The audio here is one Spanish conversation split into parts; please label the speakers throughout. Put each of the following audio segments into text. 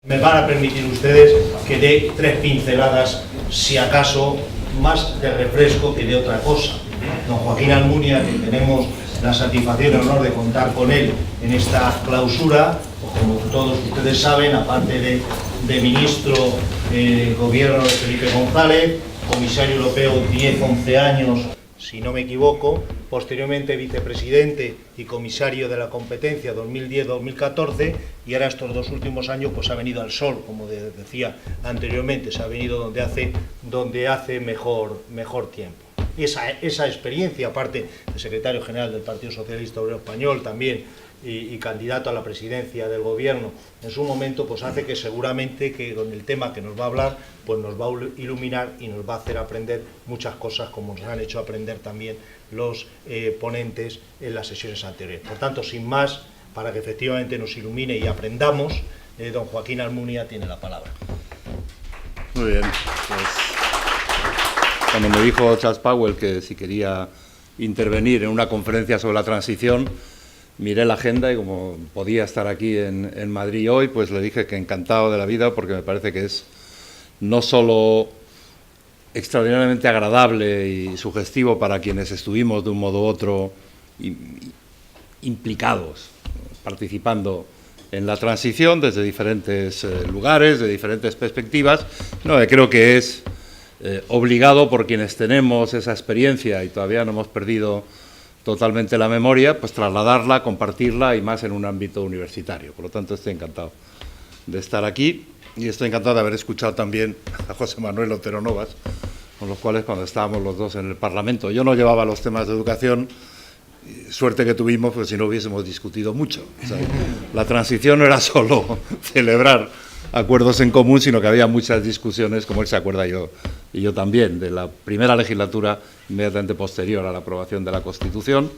Speaker 1: Me van a permitir ustedes que dé 3 pinceladas, si acaso, más de refresco que de otra cosa. Don Joaquín Almunia, que tenemos la satisfacción y el honor de contar con él en esta clausura, como todos ustedes saben, aparte de ministro del gobierno de Felipe González, comisario europeo 10-11 años, si no me equivoco, posteriormente vicepresidente y comisario de la competencia 2010-2014, y ahora estos 2 últimos años pues ha venido al sol, como decía anteriormente, se ha venido donde hace mejor tiempo. Esa experiencia, aparte de secretario general del Partido Socialista Obrero Español también, y candidato a la presidencia del gobierno en su momento, pues hace que seguramente que con el tema que nos va a hablar, pues nos va a iluminar y nos va a hacer aprender muchas cosas, como nos han hecho aprender también los ponentes en las sesiones anteriores. Por tanto, sin más, para que efectivamente nos ilumine y aprendamos, don Joaquín Almunia tiene la palabra.
Speaker 2: Muy bien, pues cuando me dijo Charles Powell que si quería intervenir en una conferencia sobre la transición, miré la agenda y como podía estar aquí en Madrid hoy, pues le dije que encantado de la vida, porque me parece que es no solo extraordinariamente agradable y sugestivo para quienes estuvimos de un modo u otro implicados, participando en la transición desde diferentes lugares, de diferentes perspectivas, no, creo que es obligado por quienes tenemos esa experiencia y todavía no hemos perdido totalmente la memoria, pues trasladarla, compartirla y más en un ámbito universitario. Por lo tanto, estoy encantado de estar aquí y estoy encantado de haber escuchado también a José Manuel Otero Novas, con los cuales cuando estábamos los dos en el Parlamento, yo no llevaba los temas de educación, suerte que tuvimos, pues si no hubiésemos discutido mucho. O sea, la transición no era solo celebrar acuerdos en común, sino que había muchas discusiones, como él se acuerda y yo también, de la primera legislatura inmediatamente posterior a la aprobación de la Constitución.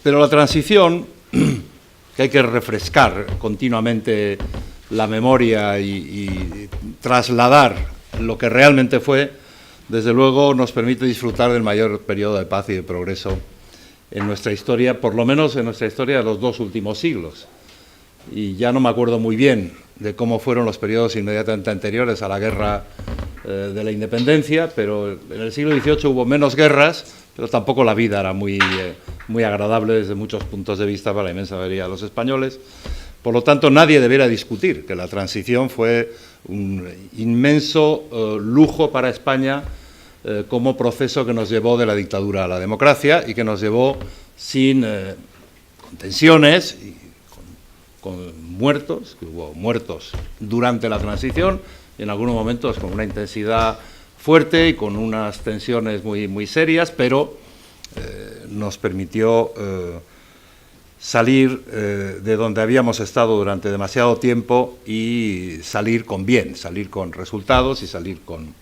Speaker 2: Pero la transición, que hay que refrescar continuamente la memoria y trasladar lo que realmente fue, desde luego nos permite disfrutar del mayor periodo de paz y de progreso en nuestra historia, por lo menos en nuestra historia de los 2 últimos siglos. Y ya no me acuerdo muy bien de cómo fueron los periodos inmediatamente anteriores a la guerra de la independencia, pero en el siglo XVIII hubo menos guerras, pero tampoco la vida era muy agradable desde muchos puntos de vista para la inmensa mayoría de los españoles. Por lo tanto, nadie debiera discutir que la transición fue un inmenso lujo para España como proceso que nos llevó de la dictadura a la democracia y que nos llevó sin con tensiones y con muertos, que hubo muertos durante la transición y en algunos momentos con una intensidad fuerte y con unas tensiones muy serias, pero nos permitió salir de donde habíamos estado durante demasiado tiempo y salir con bien, salir con resultados y salir con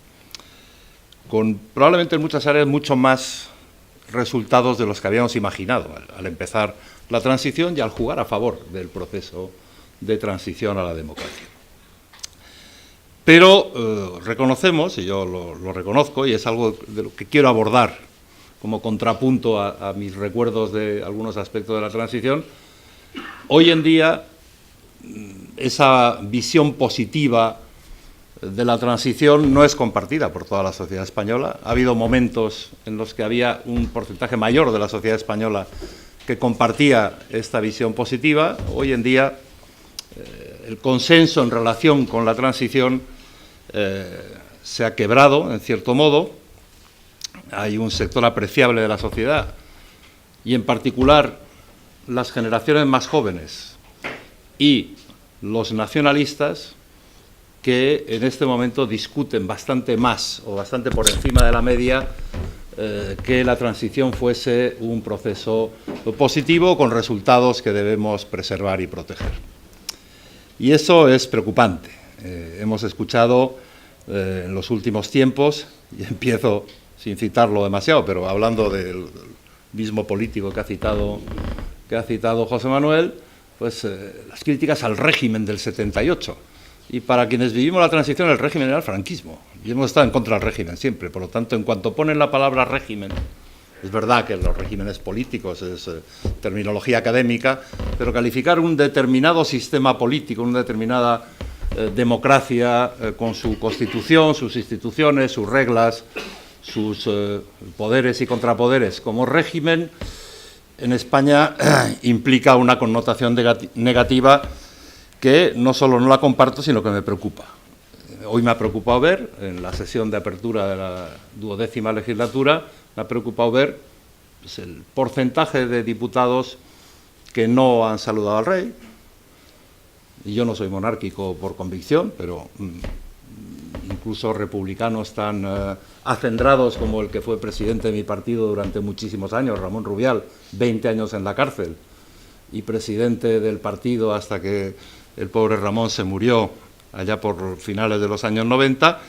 Speaker 2: probablemente en muchas áreas mucho más resultados de los que habíamos imaginado al empezar la transición y al jugar a favor del proceso de transición a la democracia. Pero reconocemos, y yo lo reconozco, y es algo de lo que quiero abordar como contrapunto a mis recuerdos de algunos aspectos de la transición, hoy en día esa visión positiva de la transición no es compartida por toda la sociedad española. Ha habido momentos en los que había un porcentaje mayor de la sociedad española que compartía esta visión positiva. Hoy en día el consenso en relación con la transición se ha quebrado, en cierto modo. Hay un sector apreciable de la sociedad, y en particular las generaciones más jóvenes y los nacionalistas, que en este momento discuten bastante más o bastante por encima de la media que la transición fuese un proceso positivo con resultados que debemos preservar y proteger. Y eso es preocupante. Hemos escuchado en los últimos tiempos, y empiezo sin citarlo demasiado, pero hablando del mismo político que ha citado José Manuel, pues las críticas al régimen del 78. Y para quienes vivimos la transición, el régimen era el franquismo. Y hemos estado en contra del régimen siempre. Por lo tanto, en cuanto ponen la palabra régimen Es verdad que los regímenes políticos es terminología académica, pero calificar un determinado sistema político, una determinada democracia con su constitución, sus instituciones, sus reglas, sus poderes y contrapoderes como régimen, en España implica una connotación negativa que no solo no la comparto, sino que me preocupa. Hoy me ha preocupado ver, en la sesión de apertura de la 12ª legislatura, me ha preocupado ver pues, el porcentaje de diputados que no han saludado al rey. Y yo no soy monárquico por convicción, pero incluso republicanos tan acendrados como el que fue presidente de mi partido durante muchísimos años, Ramón Rubial, 20 años en la cárcel, y presidente del partido hasta que el pobre Ramón se murió allá por finales de los años 90,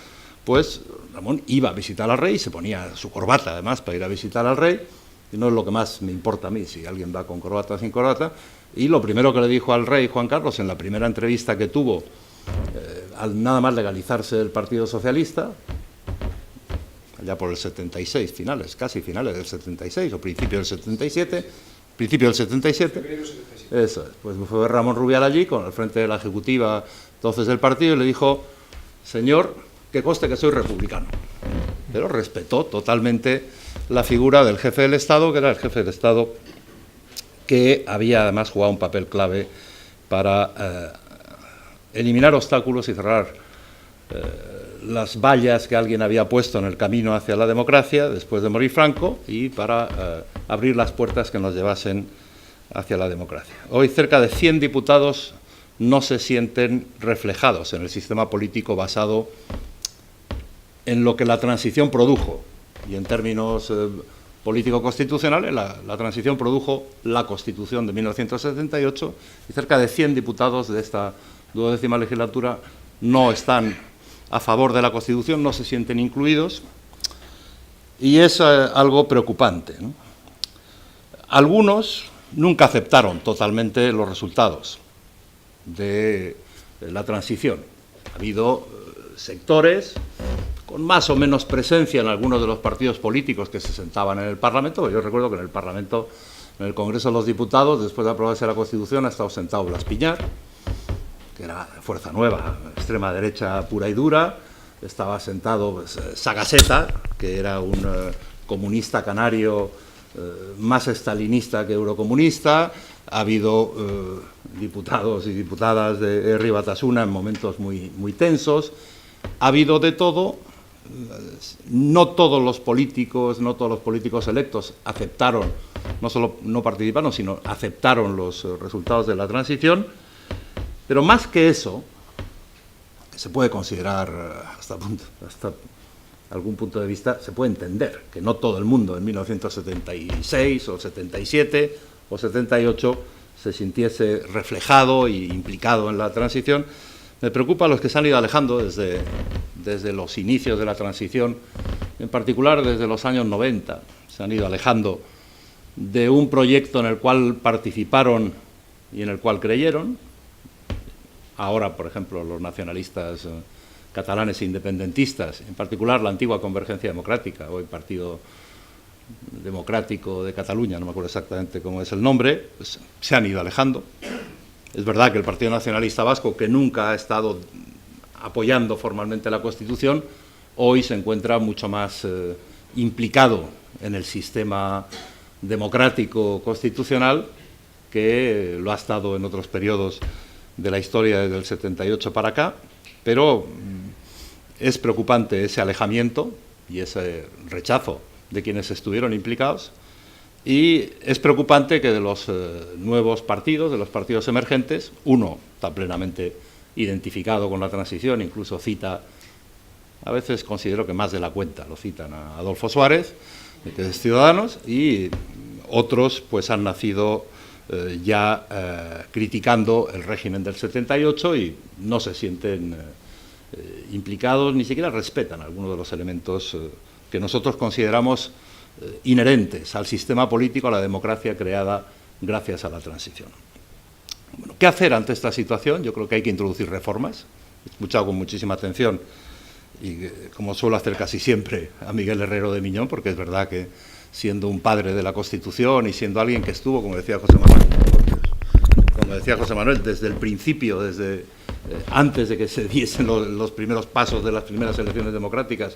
Speaker 2: pues Ramón iba a visitar al rey, se ponía su corbata además para ir a visitar al rey, y no es lo que más me importa a mí, si alguien va con corbata o sin corbata, y lo primero que le dijo al rey Juan Carlos en la primera entrevista que tuvo, al nada más legalizarse el Partido Socialista, allá por el 76, casi finales del 76 o principio del 77, eso es, pues fue Ramón Rubial allí, al frente de la ejecutiva entonces del partido, y le dijo, señor, que conste que soy republicano, pero respetó totalmente la figura del jefe del Estado, que era el jefe del Estado que había además jugado un papel clave para eliminar obstáculos y cerrar las vallas que alguien había puesto en el camino hacia la democracia después de morir Franco y para abrir las puertas que nos llevasen hacia la democracia. Hoy cerca de 100 diputados no se sienten reflejados en el sistema político basado en lo que la transición produjo, y en términos político-constitucionales, la transición produjo la Constitución de 1978, y cerca de 100 diputados de esta 12ª legislatura no están a favor de la Constitución, no se sienten incluidos, y es algo preocupante, ¿no? Algunos nunca aceptaron totalmente los resultados de la transición. Ha habido sectores con más o menos presencia en algunos de los partidos políticos que se sentaban en el Parlamento. Yo recuerdo que en el Parlamento, en el Congreso de los Diputados, después de aprobarse la Constitución, ha estado sentado Blas Piñar, que era Fuerza Nueva, extrema derecha pura y dura. Estaba sentado pues, Sagaseta, que era un comunista canario más estalinista que eurocomunista. Ha habido diputados y diputadas de Herri Batasuna en momentos muy tensos. Ha habido de todo. No todos los políticos electos aceptaron, no solo no participaron, sino aceptaron los resultados de la transición. Pero más que eso, que se puede considerar hasta algún punto de vista, se puede entender que no todo el mundo en 1976 o 77 o 78 se sintiese reflejado e implicado en la transición. Me preocupa a los que se han ido alejando desde los inicios de la transición, en particular desde los años 90, se han ido alejando de un proyecto en el cual participaron y en el cual creyeron. Ahora, por ejemplo, los nacionalistas catalanes e independentistas, en particular la antigua Convergencia Democrática, hoy Partido Democrático de Cataluña, no me acuerdo exactamente cómo es el nombre, pues, se han ido alejando. Es verdad que el Partido Nacionalista Vasco, que nunca ha estado apoyando formalmente la Constitución, hoy se encuentra mucho más implicado en el sistema democrático constitucional que lo ha estado en otros periodos de la historia desde el 78 para acá, pero es preocupante ese alejamiento y ese rechazo de quienes estuvieron implicados, y es preocupante que de los nuevos partidos, de los partidos emergentes, uno está plenamente identificado con la transición, incluso cita, a veces considero que más de la cuenta, lo citan a Adolfo Suárez, que es Ciudadanos, y otros pues han nacido ya criticando el régimen del 78 y no se sienten implicados, ni siquiera respetan algunos de los elementos que nosotros consideramos inherentes al sistema político, a la democracia creada gracias a la transición. Bueno, ¿qué hacer ante esta situación? Yo creo que hay que introducir reformas. He escuchado con muchísima atención, y como suelo hacer casi siempre, a Miguel Herrero de Miñón, porque es verdad que siendo un padre de la Constitución y siendo alguien que estuvo, como decía José Manuel, desde el principio, desde antes de que se diesen los primeros pasos de las primeras elecciones democráticas,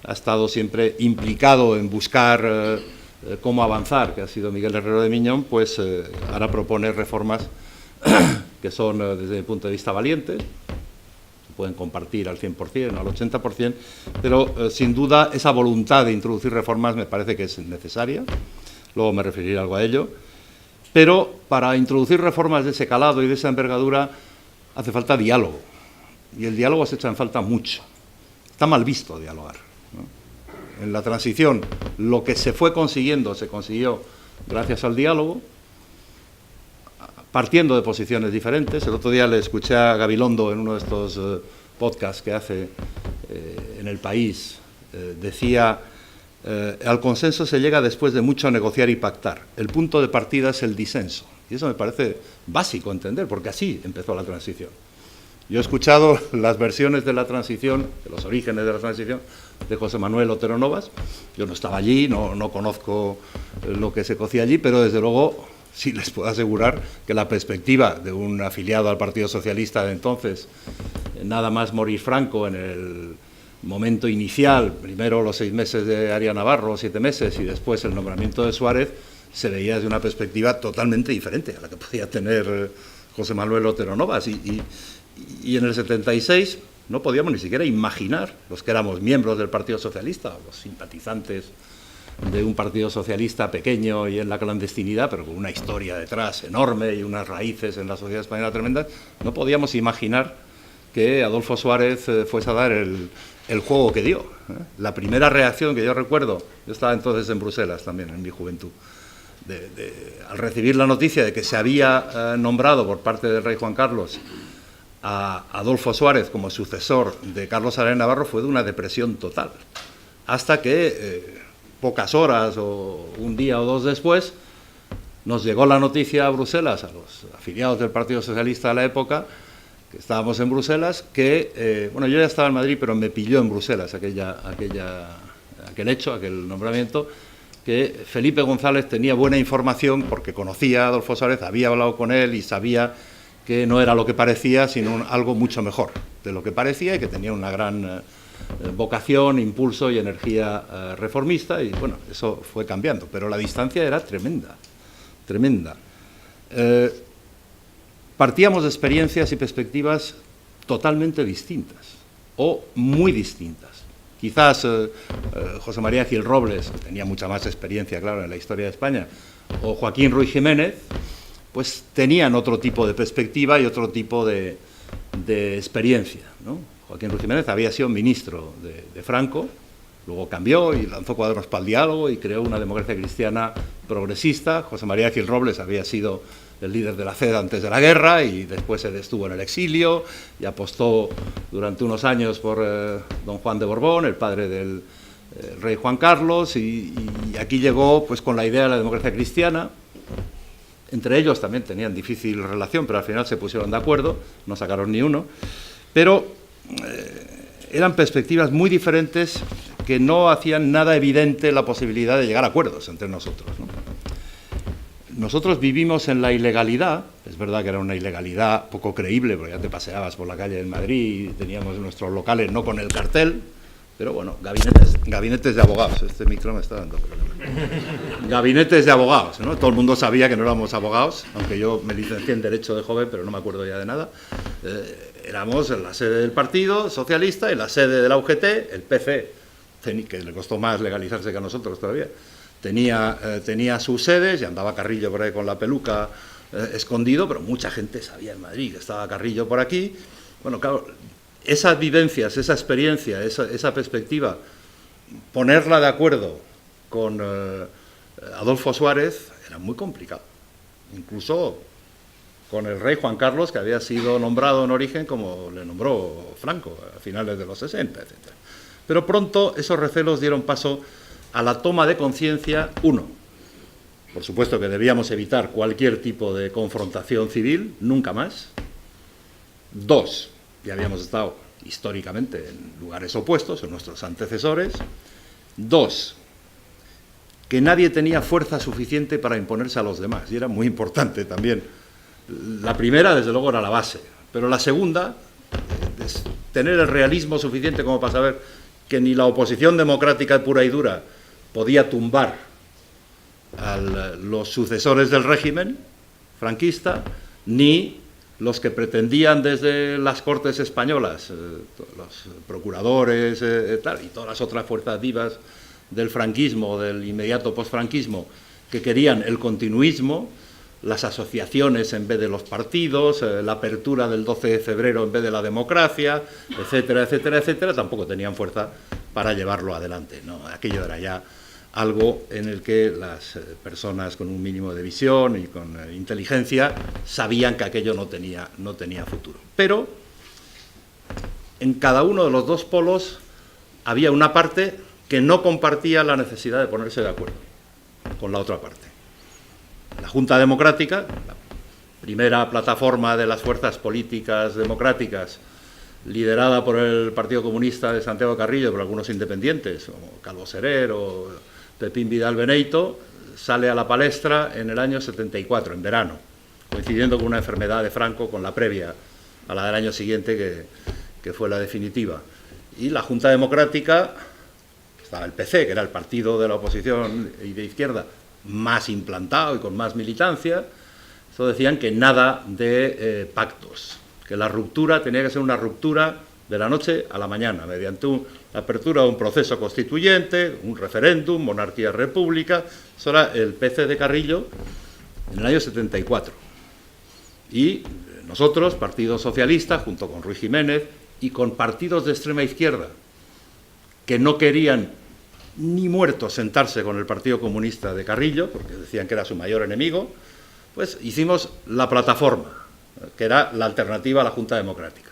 Speaker 2: ha estado siempre implicado en buscar cómo avanzar, que ha sido Miguel Herrero de Miñón, pues ahora propone reformas que son, desde mi punto de vista, valientes, se pueden compartir al 100%, al 80%, pero sin duda esa voluntad de introducir reformas me parece que es necesaria, luego me referiré algo a ello, pero para introducir reformas de ese calado y de esa envergadura hace falta diálogo, y el diálogo se echa en falta mucho. Está mal visto dialogar, ¿no? En la transición lo que se fue consiguiendo se consiguió gracias al diálogo, partiendo de posiciones diferentes. El otro día le escuché a Gabilondo en uno de estos podcasts que hace en El País, decía, al consenso se llega después de mucho negociar y pactar. El punto de partida es el disenso. Y eso me parece básico entender, porque así empezó la transición. Yo he escuchado las versiones de la transición, de los orígenes de la transición, de José Manuel Otero Novas. Yo no estaba allí, no conozco lo que se cocía allí, pero desde luego sí les puedo asegurar que la perspectiva de un afiliado al Partido Socialista de entonces, nada más morir Franco en el momento inicial, primero los 6 meses de Arias Navarro, 7 meses, y después el nombramiento de Suárez, se veía desde una perspectiva totalmente diferente a la que podía tener José Manuel Otero Novas. Y en el 76 no podíamos ni siquiera imaginar, los que éramos miembros del Partido Socialista, los simpatizantes de un Partido Socialista pequeño y en la clandestinidad, pero con una historia detrás enorme y unas raíces en la sociedad española tremendas, no podíamos imaginar que Adolfo Suárez fuese a dar el juego que dio. La primera reacción que yo recuerdo, yo estaba entonces en Bruselas también, en mi juventud, al recibir la noticia de que se había nombrado por parte del rey Juan Carlos a Adolfo Suárez como sucesor de Carlos Arias Navarro, fue de una depresión total, hasta que pocas horas o un día o dos después nos llegó la noticia a Bruselas, a los afiliados del Partido Socialista de la época, que estábamos en Bruselas, que, bueno, yo ya estaba en Madrid, pero me pilló en Bruselas aquel hecho, aquel nombramiento, que Felipe González tenía buena información porque conocía a Adolfo Suárez, había hablado con él y sabía que no era lo que parecía, sino algo mucho mejor de lo que parecía, y que tenía una gran vocación, impulso y energía reformista, y bueno, eso fue cambiando, pero la distancia era tremenda, tremenda. Partíamos de experiencias y perspectivas totalmente distintas, o muy distintas. Quizás José María Gil Robles, que tenía mucha más experiencia, claro, en la historia de España, o Joaquín Ruiz Jiménez, pues tenían otro tipo de perspectiva y otro tipo de experiencia, ¿no? Joaquín Ruiz Jiménez había sido ministro de Franco, luego cambió y lanzó Cuadernos para el Diálogo y creó una democracia cristiana progresista. José María Gil Robles había sido el líder de la CED antes de la guerra y después él estuvo en el exilio y apostó durante unos años por don Juan de Borbón, el padre del rey Juan Carlos, y aquí llegó pues con la idea de la democracia cristiana. Entre ellos también tenían difícil relación, pero al final se pusieron de acuerdo, no sacaron ni uno, pero eran perspectivas muy diferentes que no hacían nada evidente la posibilidad de llegar a acuerdos entre nosotros, ¿no? Nosotros vivimos en la ilegalidad, es verdad que era una ilegalidad poco creíble, porque ya te paseabas por la calle en Madrid y teníamos nuestros locales no con el cartel, pero bueno, gabinetes de abogados, este micro me está dando problemas. Gabinetes de abogados, ¿no? Todo el mundo sabía que no éramos abogados, aunque yo me licencié en Derecho de joven, pero no me acuerdo ya de nada. Éramos en la sede del Partido Socialista, en la sede de la UGT, el PC, que le costó más legalizarse que a nosotros todavía, tenía sus sedes y andaba Carrillo por ahí con la peluca escondido, pero mucha gente sabía en Madrid que estaba Carrillo por aquí. Bueno, claro, esas vivencias, esa experiencia, esa perspectiva, ponerla de acuerdo con Adolfo Suárez era muy complicado. Incluso con el rey Juan Carlos, que había sido nombrado en origen como le nombró Franco a finales de los 60, etc. Pero pronto esos recelos dieron paso a la toma de conciencia, uno, por supuesto que debíamos evitar cualquier tipo de confrontación civil, nunca más. Dos, ya habíamos estado históricamente en lugares opuestos, en nuestros antecesores. Dos, que nadie tenía fuerza suficiente para imponerse a los demás, y era muy importante también. La primera, desde luego, era la base, pero la segunda, es tener el realismo suficiente como para saber que ni la oposición democrática pura y dura podía tumbar a los sucesores del régimen franquista, ni los que pretendían desde las Cortes españolas, los procuradores y todas las otras fuerzas vivas del franquismo, del inmediato posfranquismo, que querían el continuismo, las asociaciones en vez de los partidos, la apertura del 12 de febrero en vez de la democracia, etcétera, etcétera, etcétera, tampoco tenían fuerza para llevarlo adelante, ¿no? Aquello era ya algo en el que las personas con un mínimo de visión y con inteligencia sabían que aquello no tenía futuro. Pero en cada uno de los dos polos había una parte que no compartía la necesidad de ponerse de acuerdo con la otra parte. La Junta Democrática, la primera plataforma de las fuerzas políticas democráticas, liderada por el Partido Comunista de Santiago Carrillo, por algunos independientes, como Calvo Serer o Pepín Vidal Beneito, sale a la palestra en el año 74, en verano, coincidiendo con una enfermedad de Franco, con la previa a la del año siguiente, que fue la definitiva. Y la Junta Democrática, estaba el PC, que era el partido de la oposición y de izquierda más implantado y con más militancia, eso decían que nada de pactos, que la ruptura tenía que ser una ruptura de la noche a la mañana, mediante la apertura de un proceso constituyente, un referéndum, monarquía-república. Eso era el PC de Carrillo en el año 74. Y nosotros, Partido Socialista, junto con Ruiz Jiménez, y con partidos de extrema izquierda, que no querían ni muertos sentarse con el Partido Comunista de Carrillo, porque decían que era su mayor enemigo, pues hicimos la plataforma, que era la alternativa a la Junta Democrática.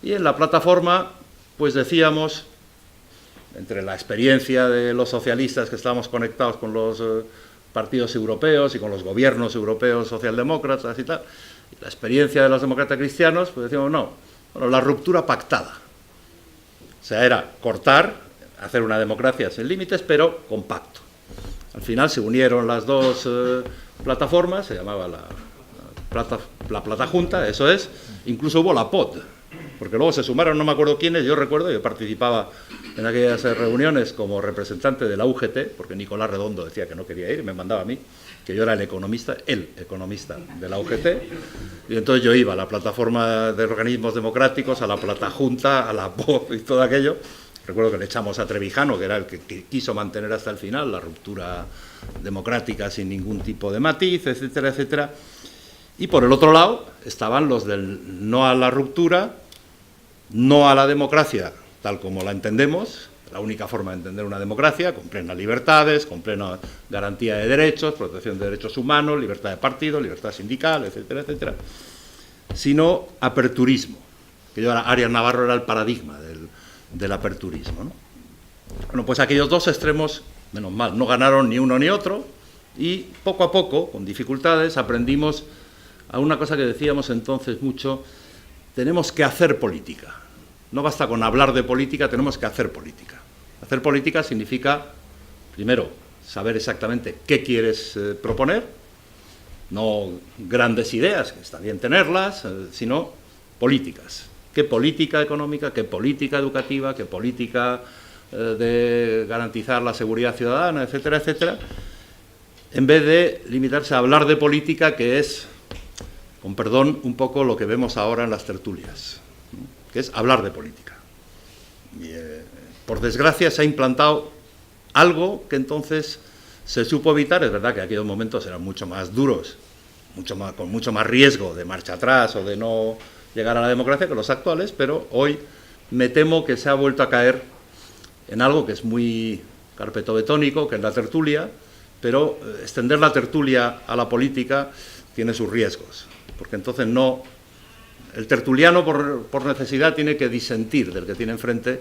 Speaker 2: Y en la plataforma, pues decíamos, entre la experiencia de los socialistas que estábamos conectados con los partidos europeos y con los gobiernos europeos socialdemócratas y tal, y la experiencia de los demócratas cristianos, pues decíamos, bueno, la ruptura pactada. O sea, era cortar, hacer una democracia sin límites, pero con pacto. Al final se unieron las dos plataformas, se llamaba la Platajunta, eso es, incluso hubo la POD, porque luego se sumaron, no me acuerdo quiénes, yo recuerdo, yo participaba en aquellas reuniones como representante de la UGT, porque Nicolás Redondo decía que no quería ir, me mandaba a mí, que yo era el economista de la UGT, y entonces yo iba a la plataforma de organismos democráticos, a la Platajunta, a la POD y todo aquello. Recuerdo que le echamos a Trevijano, que era el que quiso mantener hasta el final la ruptura democrática sin ningún tipo de matiz, etcétera, etcétera. Y por el otro lado estaban los del no a la ruptura, no a la democracia, tal como la entendemos, la única forma de entender una democracia, con plenas libertades, con plena garantía de derechos, protección de derechos humanos, libertad de partido, libertad sindical, etcétera, etcétera, sino aperturismo, que yo Arias Navarro era el paradigma del aperturismo, ¿no? Bueno, pues aquellos dos extremos, menos mal, no ganaron ni uno ni otro, y poco a poco, con dificultades, aprendimos a una cosa que decíamos entonces mucho: tenemos que hacer política. No basta con hablar de política, tenemos que hacer política. Hacer política significa, primero, saber exactamente qué quieres proponer, no grandes ideas, que está bien tenerlas, sino políticas. ¿Qué política económica, qué política educativa, qué política de garantizar la seguridad ciudadana, etcétera, etcétera? En vez de limitarse a hablar de política, que es, con perdón, un poco lo que vemos ahora en las tertulias, ¿no? Que es hablar de política. Y, por desgracia se ha implantado algo que entonces se supo evitar. Es verdad que aquellos momentos eran mucho más duros, con mucho más riesgo de marcha atrás o de no llegar a la democracia que los actuales, pero hoy me temo que se ha vuelto a caer en algo que es muy carpetobetónico, que es la tertulia, pero extender la tertulia a la política tiene sus riesgos, porque entonces el tertuliano por necesidad tiene que disentir del que tiene enfrente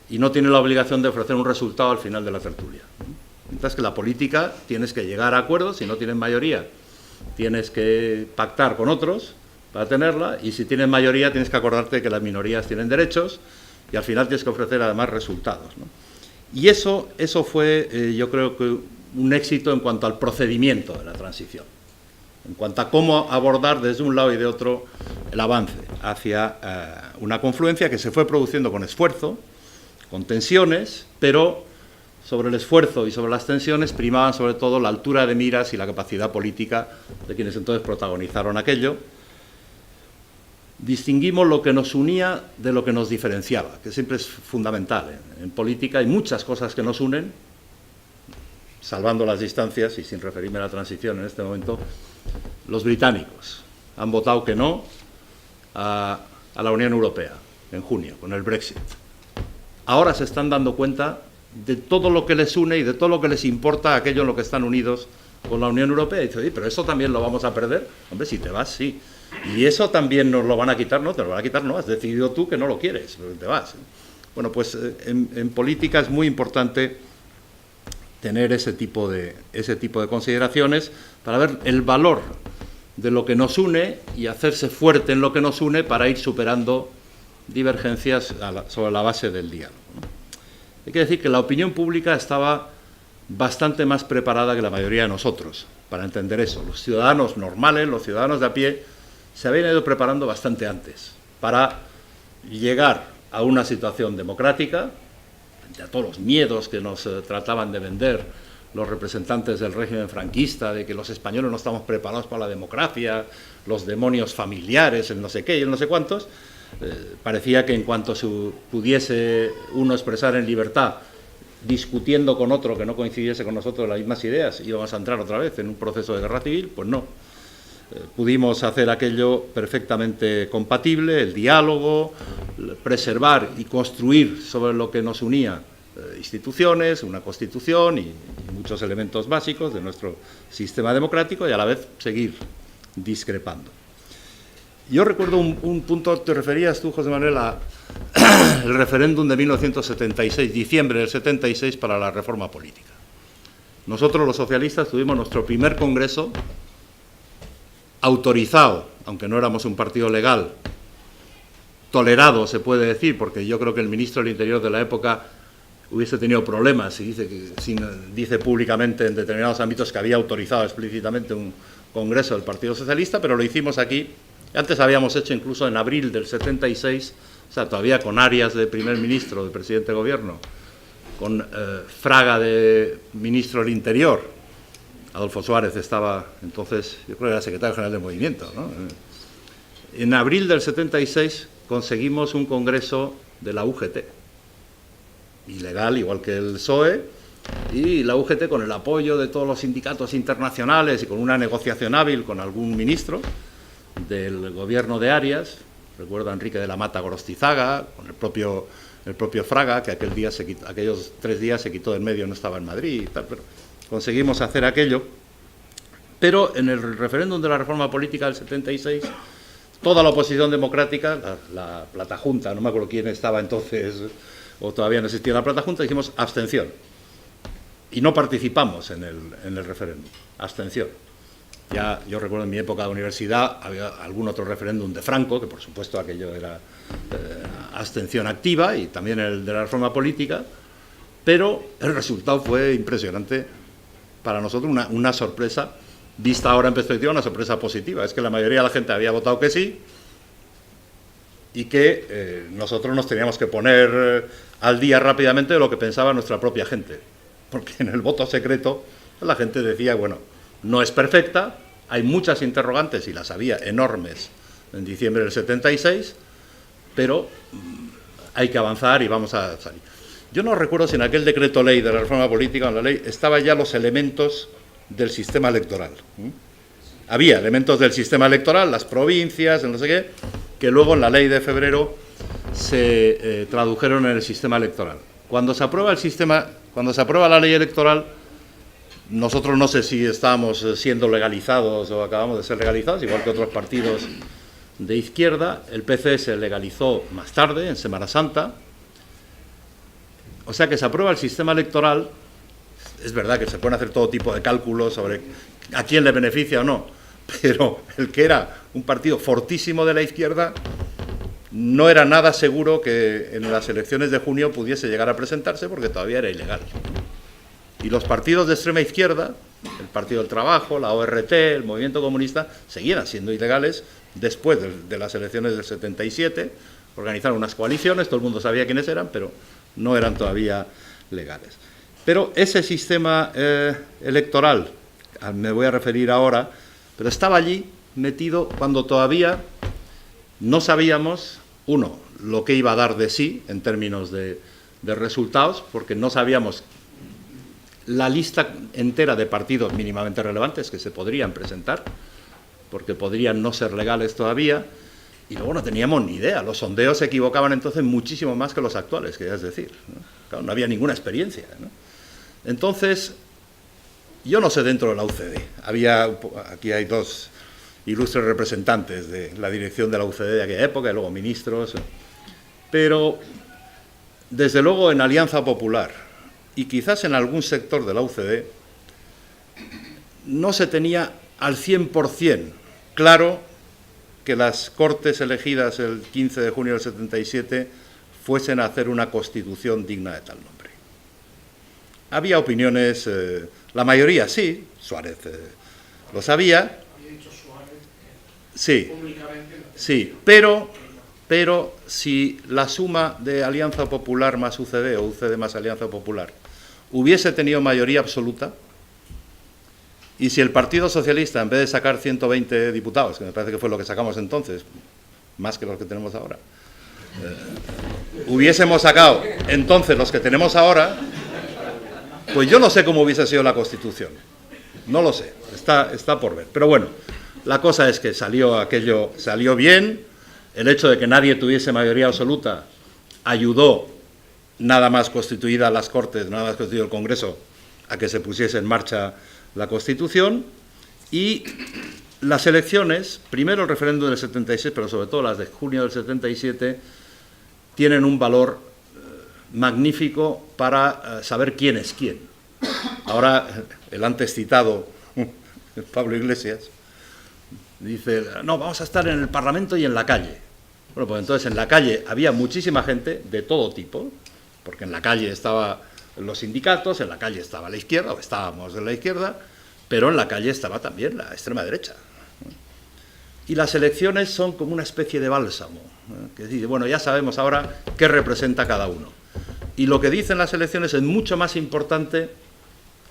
Speaker 2: y no tiene la obligación de ofrecer un resultado al final de la tertulia. Mientras que la política tienes que llegar a acuerdos, si no tienes mayoría tienes que pactar con otros para tenerla, y si tienes mayoría tienes que acordarte que las minorías tienen derechos y al final tienes que ofrecer además resultados, ¿no? Y eso fue, yo creo que un éxito en cuanto al procedimiento de la transición, en cuanto a cómo abordar desde un lado y de otro el avance hacia una confluencia que se fue produciendo con esfuerzo, con tensiones, pero sobre el esfuerzo y sobre las tensiones primaban sobre todo la altura de miras y la capacidad política de quienes entonces protagonizaron aquello. Distinguimos lo que nos unía de lo que nos diferenciaba, que siempre es fundamental. En política hay muchas cosas que nos unen, salvando las distancias y sin referirme a la transición en este momento. Los británicos han votado que no a la Unión Europea en junio, con el Brexit. Ahora se están dando cuenta de todo lo que les une y de todo lo que les importa aquello en lo que están unidos con la Unión Europea. Y dice, oye, pero eso también lo vamos a perder. Hombre, si te vas, sí. Y eso también nos lo van a quitar, no, te lo van a quitar, no, has decidido tú que no lo quieres, te vas. Bueno, pues en política es muy importante tener ese tipo de consideraciones para ver el valor de lo que nos une y hacerse fuerte en lo que nos une para ir superando divergencias sobre la base del diálogo. Hay que decir que la opinión pública estaba bastante más preparada que la mayoría de nosotros para entender eso. Los ciudadanos normales, los ciudadanos de a pie, se habían ido preparando bastante antes para llegar a una situación democrática, frente a todos los miedos que nos trataban de vender los representantes del régimen franquista, de que los españoles no estamos preparados para la democracia, los demonios familiares, el no sé qué y el no sé cuántos. Parecía que en cuanto se pudiese uno expresar en libertad, discutiendo con otro que no coincidiese con nosotros las mismas ideas, íbamos a entrar otra vez en un proceso de guerra civil. Pues no. Pudimos hacer aquello perfectamente compatible, el diálogo, preservar y construir sobre lo que nos unía instituciones, una constitución y muchos elementos básicos de nuestro sistema democrático, y a la vez seguir discrepando. Yo recuerdo un punto, te referías tú, José Manuel, al referéndum de 1976, diciembre del 76, para la reforma política. Nosotros, los socialistas, tuvimos nuestro primer congreso autorizado, aunque no éramos un partido legal, tolerado, se puede decir, porque yo creo que el ministro del Interior de la época hubiese tenido problemas y dice públicamente en determinados ámbitos que había autorizado explícitamente un congreso del Partido Socialista, pero lo hicimos aquí. Antes habíamos hecho incluso en abril del 76, o sea, todavía con Arias de primer ministro, de presidente de gobierno, con Fraga de ministro del Interior. Adolfo Suárez estaba entonces, yo creo que era secretario general del movimiento, ¿no? En abril del 76 conseguimos un congreso de la UGT, ilegal, igual que el PSOE, y la UGT con el apoyo de todos los sindicatos internacionales y con una negociación hábil con algún ministro del gobierno de Arias, recuerdo a Enrique de la Mata Gorostizaga, con el propio Fraga, que aquellos 3 días se quitó del medio, no estaba en Madrid y tal, pero conseguimos hacer aquello. Pero en el referéndum de la reforma política del 76, toda la oposición democrática, la Platajunta, no me acuerdo quién estaba entonces, o todavía no existía la Platajunta, dijimos abstención. Y no participamos en el referéndum, abstención. Ya yo recuerdo en mi época de universidad había algún otro referéndum de Franco, que por supuesto aquello era abstención activa, y también el de la reforma política, pero el resultado fue impresionante para nosotros, una sorpresa, vista ahora en perspectiva, una sorpresa positiva. Es que la mayoría de la gente había votado que sí y que nosotros nos teníamos que poner al día rápidamente de lo que pensaba nuestra propia gente, porque en el voto secreto la gente decía, bueno, no es perfecta, hay muchas interrogantes, y las había enormes en diciembre del 76, pero hay que avanzar y vamos a salir. Yo no recuerdo si en aquel decreto ley de la reforma política, en la ley, estaban ya los elementos del sistema electoral. Había elementos del sistema electoral, las provincias, no sé qué, que luego en la ley de febrero se tradujeron en el sistema electoral. Cuando se aprueba la ley electoral, nosotros no sé si estábamos siendo legalizados o acabamos de ser legalizados, igual que otros partidos de izquierda. El PC se legalizó más tarde, en Semana Santa. O sea que se aprueba el sistema electoral. Es verdad que se pueden hacer todo tipo de cálculos sobre a quién le beneficia o no, pero el que era un partido fortísimo de la izquierda no era nada seguro que en las elecciones de junio pudiese llegar a presentarse, porque todavía era ilegal. Y los partidos de extrema izquierda, el Partido del Trabajo, la ORT, el Movimiento Comunista, seguían siendo ilegales después de las elecciones del 77, organizaron unas coaliciones, todo el mundo sabía quiénes eran, pero no eran todavía legales. Pero ese sistema electoral, me voy a referir ahora, pero estaba allí metido cuando todavía no sabíamos, uno, lo que iba a dar de sí en términos de resultados, porque no sabíamos la lista entera de partidos mínimamente relevantes que se podrían presentar, porque podrían no ser legales todavía, y luego no teníamos ni idea. Los sondeos se equivocaban entonces muchísimo más que los actuales, que es decir, ¿no? Claro, no había ninguna experiencia, ¿no? Entonces, yo no sé dentro de la UCD, aquí hay dos ilustres representantes de la dirección de la UCD de aquella época, y luego ministros, pero desde luego en Alianza Popular y quizás en algún sector de la UCD no se tenía al 100% claro que las Cortes elegidas el 15 de junio del 77 fuesen a hacer una constitución digna de tal nombre. Había opiniones, la mayoría sí, Suárez lo sabía.
Speaker 3: Había dicho Suárez
Speaker 2: sí,
Speaker 3: públicamente.
Speaker 2: Sí, pero si la suma de Alianza Popular más UCD o UCD más Alianza Popular hubiese tenido mayoría absoluta, y si el Partido Socialista, en vez de sacar 120 diputados, que me parece que fue lo que sacamos entonces, más que los que tenemos ahora, hubiésemos sacado entonces los que tenemos ahora, pues yo no sé cómo hubiese sido la Constitución. No lo sé, está por ver. Pero bueno, la cosa es que aquello salió bien. El hecho de que nadie tuviese mayoría absoluta ayudó, nada más constituidas las Cortes, nada más constituido el Congreso, a que se pusiese en marcha la Constitución. Y las elecciones, primero el referéndum del 76, pero sobre todo las de junio del 77, tienen un valor magnífico para saber quién es quién. Ahora, el antes citado Pablo Iglesias dice, no, vamos a estar en el Parlamento y en la calle. Bueno, pues entonces en la calle había muchísima gente de todo tipo, porque en la calle estaban los sindicatos, en la calle estaba la izquierda, o estábamos en la izquierda, pero en la calle estaba también la extrema derecha. Y las elecciones son como una especie de bálsamo, que dice, bueno, ya sabemos ahora qué representa cada uno. Y lo que dicen las elecciones es mucho más importante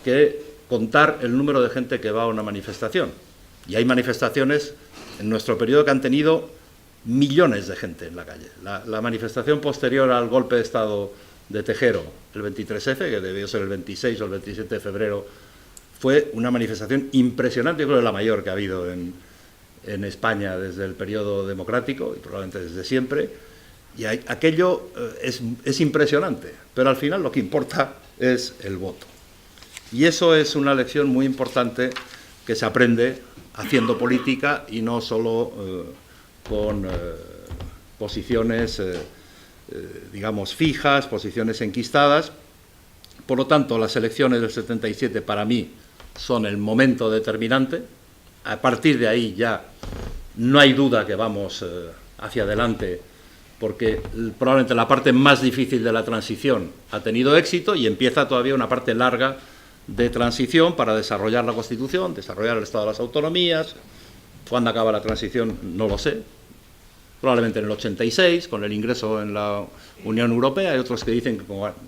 Speaker 2: que contar el número de gente que va a una manifestación. Y hay manifestaciones en nuestro periodo que han tenido millones de gente en la calle. La manifestación posterior al golpe de Estado de Tejero, el 23F, que debió ser el 26 o el 27 de febrero, fue una manifestación impresionante, yo creo que la mayor que ha habido en España desde el periodo democrático y probablemente desde siempre. Y aquello es impresionante, pero al final lo que importa es el voto. Y eso es una lección muy importante que se aprende haciendo política y no solo con posiciones, digamos, fijas, posiciones enquistadas. Por lo tanto, las elecciones del 77 para mí son el momento determinante. A partir de ahí ya no hay duda que vamos hacia adelante, porque probablemente la parte más difícil de la transición ha tenido éxito y empieza todavía una parte larga de transición para desarrollar la Constitución, desarrollar el Estado de las Autonomías. ¿Cuándo acaba la transición? No lo sé. Probablemente en el 86, con el ingreso en la Unión Europea. Hay otros que dicen que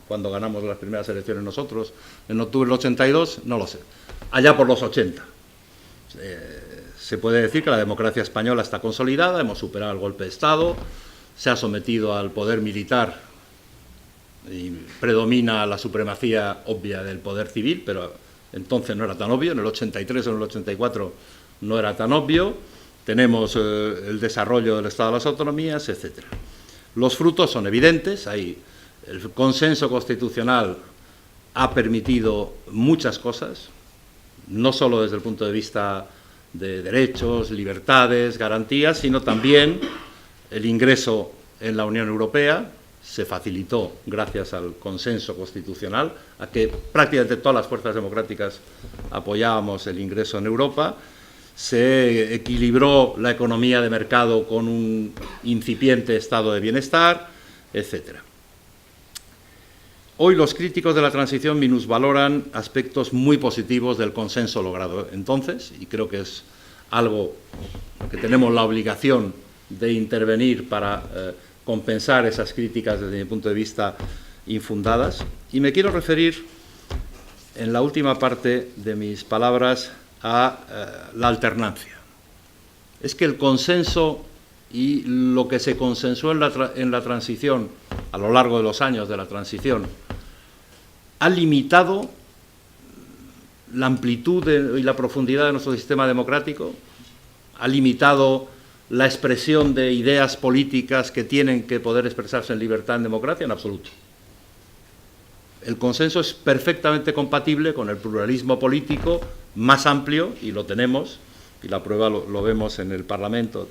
Speaker 2: cuando ganamos las primeras elecciones nosotros, en octubre del 82, no lo sé. Allá por los 80. Se puede decir que la democracia española está consolidada, hemos superado el golpe de Estado, se ha sometido al poder militar y predomina la supremacía obvia del poder civil, pero entonces no era tan obvio, en el 83 o en el 84 no era tan obvio. Tenemos el desarrollo del Estado de las Autonomías, etc. Los frutos son evidentes, el consenso constitucional ha permitido muchas cosas, no solo desde el punto de vista de derechos, libertades, garantías, sino también el ingreso en la Unión Europea se facilitó gracias al consenso constitucional, a que prácticamente todas las fuerzas democráticas apoyábamos el ingreso en Europa. Se equilibró la economía de mercado con un incipiente estado de bienestar, etc. Hoy los críticos de la transición minusvaloran aspectos muy positivos del consenso logrado entonces, y creo que es algo que tenemos la obligación de intervenir para compensar esas críticas desde mi punto de vista infundadas. Y me quiero referir en la última parte de mis palabras a la alternancia. Es que el consenso y lo que se consensuó en la transición, a lo largo de los años de la transición, ha limitado la amplitud y la profundidad de nuestro sistema democrático, ha limitado la expresión de ideas políticas que tienen que poder expresarse en libertad en democracia, en absoluto. El consenso es perfectamente compatible con el pluralismo político más amplio, y lo tenemos, y la prueba lo vemos en el Parlamento.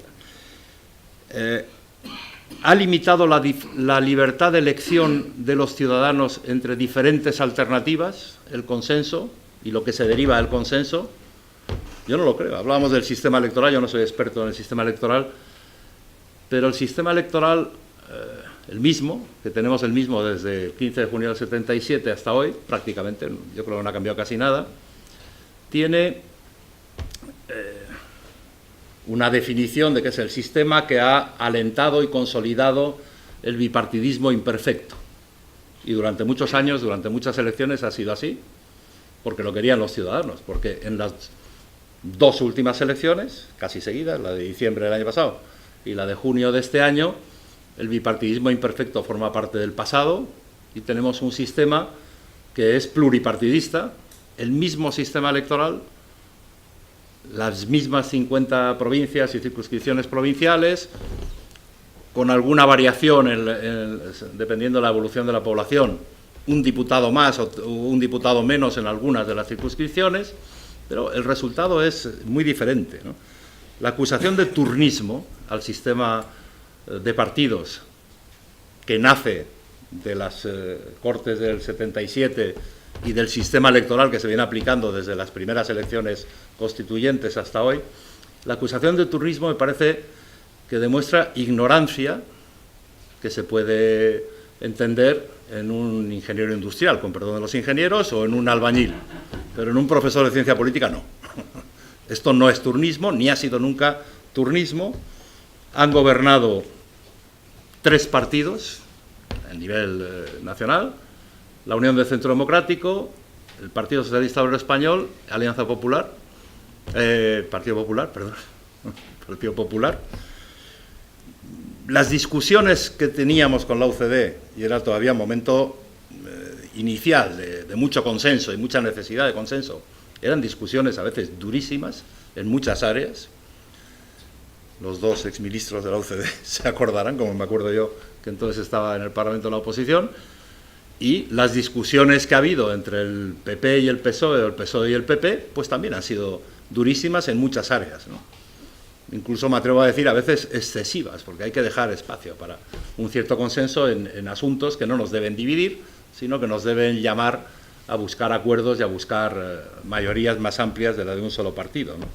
Speaker 2: Ha limitado la libertad de elección de los ciudadanos entre diferentes alternativas, el consenso y lo que se deriva del consenso. Yo no lo creo. Hablábamos del sistema electoral, yo no soy experto en el sistema electoral, pero el sistema electoral, el mismo, que tenemos el mismo desde el 15 de junio del 77 hasta hoy, prácticamente, yo creo que no ha cambiado casi nada, tiene una definición de que es el sistema que ha alentado y consolidado el bipartidismo imperfecto. Y durante muchos años, durante muchas elecciones ha sido así, porque lo querían los ciudadanos, porque en las dos últimas elecciones, casi seguidas, la de diciembre del año pasado y la de junio de este año, el bipartidismo imperfecto forma parte del pasado y tenemos un sistema que es pluripartidista, el mismo sistema electoral, las mismas 50 provincias y circunscripciones provinciales, con alguna variación dependiendo de la evolución de la población, un diputado más o un diputado menos en algunas de las circunscripciones, pero el resultado es muy diferente, ¿no? La acusación de turnismo al sistema de partidos que nace de las Cortes del 77 y del sistema electoral que se viene aplicando desde las primeras elecciones constituyentes hasta hoy, la acusación de turnismo me parece que demuestra ignorancia que se puede entender en un ingeniero industrial, con perdón de los ingenieros, o en un albañil, pero en un profesor de ciencia política no. Esto no es turnismo, ni ha sido nunca turnismo. Han gobernado 3 partidos a nivel nacional: la Unión del Centro Democrático, el Partido Socialista Obrero Español, Alianza Popular, Partido Popular. Las discusiones que teníamos con la UCD, y era todavía un momento inicial de mucho consenso y mucha necesidad de consenso, eran discusiones a veces durísimas en muchas áreas. Los 2 exministros de la UCD se acordarán, como me acuerdo yo, que entonces estaba en el Parlamento de la oposición, y las discusiones que ha habido entre el PP y el PSOE, o el PSOE y el PP, pues también han sido durísimas en muchas áreas, ¿no? Incluso me atrevo a decir a veces excesivas, porque hay que dejar espacio para un cierto consenso en asuntos que no nos deben dividir, sino que nos deben llamar a buscar acuerdos y a buscar mayorías más amplias de la de un solo partido, ¿no?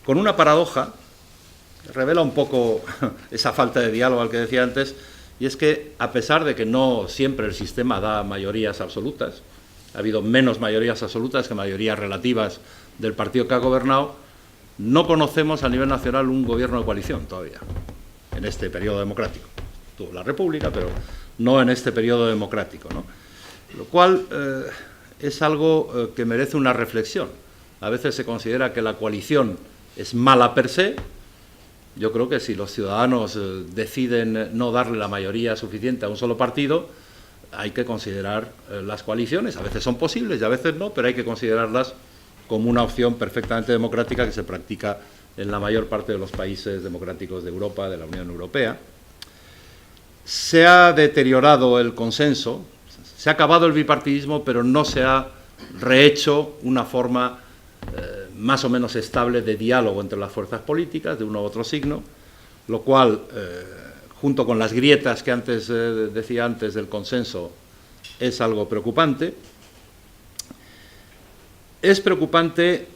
Speaker 2: Con una paradoja, revela un poco esa falta de diálogo al que decía antes, y es que, a pesar de que no siempre el sistema da mayorías absolutas, ha habido menos mayorías absolutas que mayorías relativas del partido que ha gobernado, no conocemos a nivel nacional un gobierno de coalición todavía, en este periodo democrático. Tuvo la República, pero no en este periodo democrático, ¿no? Lo cual es algo que merece una reflexión. A veces se considera que la coalición es mala per se. Yo creo que si los ciudadanos deciden no darle la mayoría suficiente a un solo partido, hay que considerar las coaliciones. A veces son posibles y a veces no, pero hay que considerarlas como una opción perfectamente democrática que se practica en la mayor parte de los países democráticos de Europa, de la Unión Europea. Se ha deteriorado el consenso, se ha acabado el bipartidismo, pero no se ha rehecho una forma más o menos estable de diálogo entre las fuerzas políticas de uno u otro signo, lo cual, junto con las grietas que antes decía antes del consenso, es algo preocupante. Es preocupante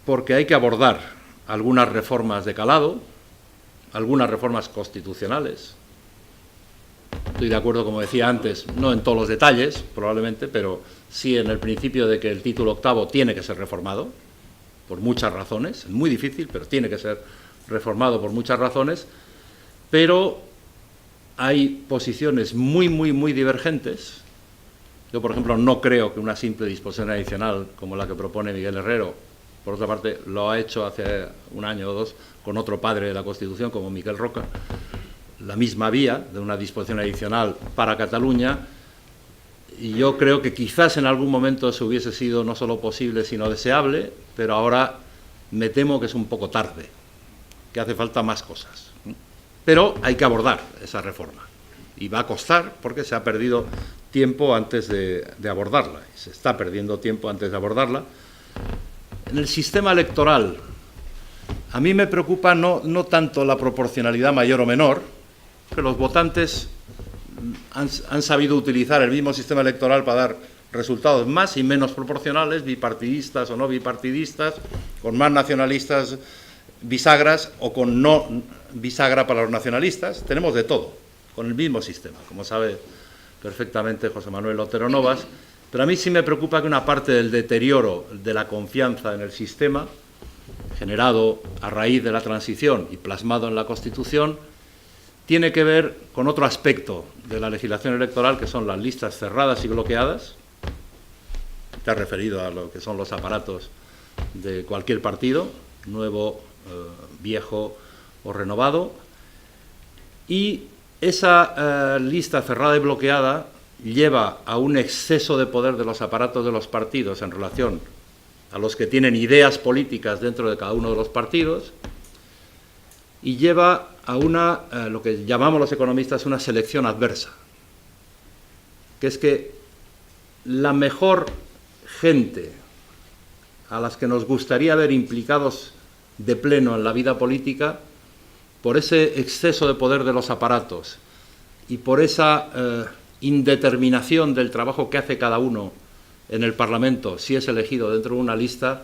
Speaker 2: porque hay que abordar algunas reformas de calado, algunas reformas constitucionales, Estoy de acuerdo, como decía antes, no en todos los detalles, probablemente, pero sí en el principio de que el título octavo tiene que ser reformado, por muchas razones. Es muy difícil, pero tiene que ser reformado por muchas razones. Pero hay posiciones muy, muy, muy divergentes. Yo, por ejemplo, no creo que una simple disposición adicional como la que propone Miguel Herrero, por otra parte, lo ha hecho hace un año o dos con otro padre de la Constitución, como Miquel Roca, la misma vía de una disposición adicional para Cataluña, y yo creo que quizás en algún momento eso hubiese sido no solo posible, sino deseable, pero ahora me temo que es un poco tarde, que hace falta más cosas. Pero hay que abordar esa reforma, y va a costar porque se ha perdido tiempo antes de abordarla, y se está perdiendo tiempo antes de abordarla. En el sistema electoral, a mí me preocupa no tanto la proporcionalidad mayor o menor, que los votantes han sabido utilizar el mismo sistema electoral para dar resultados más y menos proporcionales, bipartidistas o no bipartidistas, con más nacionalistas bisagras o con no bisagra para los nacionalistas. Tenemos de todo, con el mismo sistema, como sabe perfectamente José Manuel Otero Novas. Pero a mí sí me preocupa que una parte del deterioro de la confianza en el sistema, generado a raíz de la transición y plasmado en la Constitución, tiene que ver con otro aspecto de la legislación electoral, que son las listas cerradas y bloqueadas. Te has referido a lo que son los aparatos de cualquier partido, nuevo, viejo o renovado. Y esa lista cerrada y bloqueada lleva a un exceso de poder de los aparatos de los partidos en relación a los que tienen ideas políticas dentro de cada uno de los partidos, y lleva a lo que llamamos los economistas una selección adversa, que es que la mejor gente a las que nos gustaría ver implicados de pleno en la vida política, por ese exceso de poder de los aparatos y por esa indeterminación del trabajo que hace cada uno en el Parlamento, si es elegido dentro de una lista,